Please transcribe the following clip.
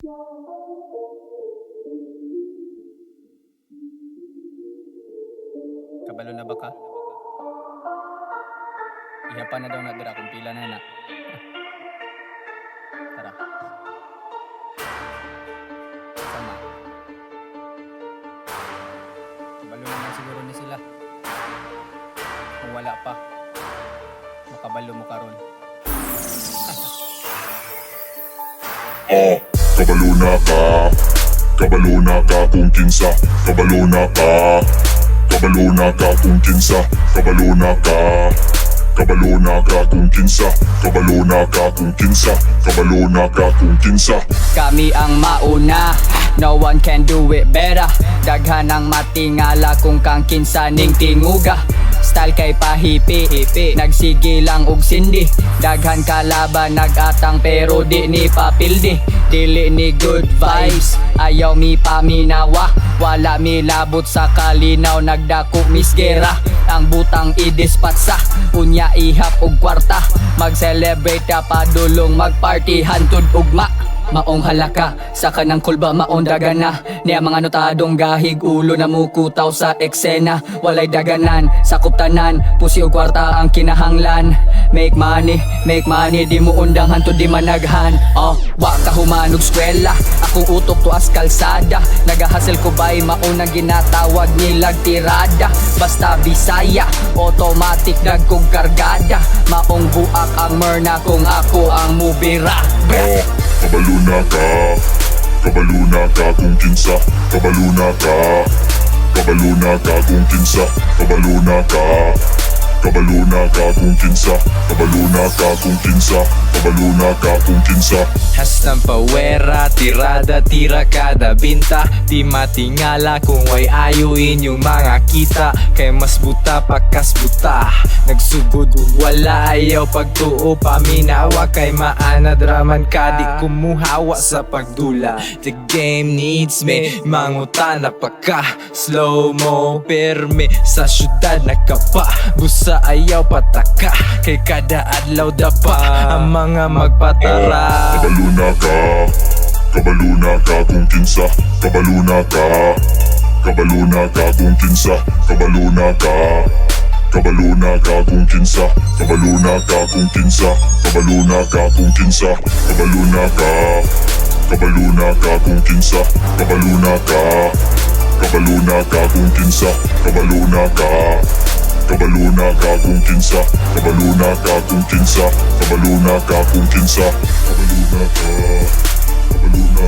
Kabalo na ba ka? Ihapan na daw na dira kung pila na na. Tara. Sama. Kabalo naman siguro ni sila. Kung wala pa, makabalo mo karon. Kabalo na ka. Kabalo na ka kung kinsa. Kabalo na ka. Kabalo na ka kung kinsa. Kabalo na ka. Kabalo na ka kung kinsa. Kabalo na ka kung kinsa. Kabalo na ka kung kinsa. Kami ang mauna, no one can do it better. Daghan ang matingala kung kang kinsa ning tinguga. Style kay pahipi, nagsige lang og sindi. Daghan kalaban nagatang pero di ni papildi. Dili ni good vibes, ayaw mi paminawa. Wala mi labot sa kalinaw, nagdako misgera. Ang butang idispatsa, unya ihap og kwarta. Mag-celebrate padulong, magparty hantud ugma. Maong halaka, sa kanang kulba maong dagana. Niya mga notadong gahig, ulo na mukutaw sa eksena. Walay daganan, sakop tanan, pusi o kwarta ang kinahanglan. Make money, di mo undang hantud di managhan. Wa ka humanog skwela, akong utok tuas kalsada. Nagahasel ko ba'y maunang ginatawag nilag tirada. Basta Bisaya, automatic nagkog kargada. Maong buak ang merna kung ako ang mubira. Kabalo na ka. Kabalo na ka kung kinsa. Kabalo na ka. Kabalo na ka kung kinsa. Kabalo na ka. Kabalo na ka kung kinsa. Kabalo na ka kung kinsa. Kabalo na ka kung kinsa. Hasang pawera, tirada, tira kada binta. Di matingala kung way ayuin yung mga kita. Kay mas buta pakas buta. Nagsugod wala ayaw pagtuo paminawa. Kay maana draman ka di kumuhawa sa pagdula. The game needs me, mangutana pa ka. Slow mo, perme, sa syudad nakapa. Busa ayaw pataka, kay kada adlaw dapa ang mga magpatara. Kabalo na ka. Kabalo na ka kung kinsa. Kabalo na ka. Kabalo na ka kung kinsa. Kabalo na ka. Kabalo na ka kung kinsa. Kabalo na ka kung kinsa. Kabalo na ka kung kinsa. Kabalo na ka. Kabalo na ka kung kinsa. Kabalo na ka. Kabalo na ka kung kinsa. Kabalo na ka. Kabalo na ka kung kinsa. Kabalo na ka kung kinsa. Kabalo na ka kung kinsa. Kabalo na ka. Kabalo na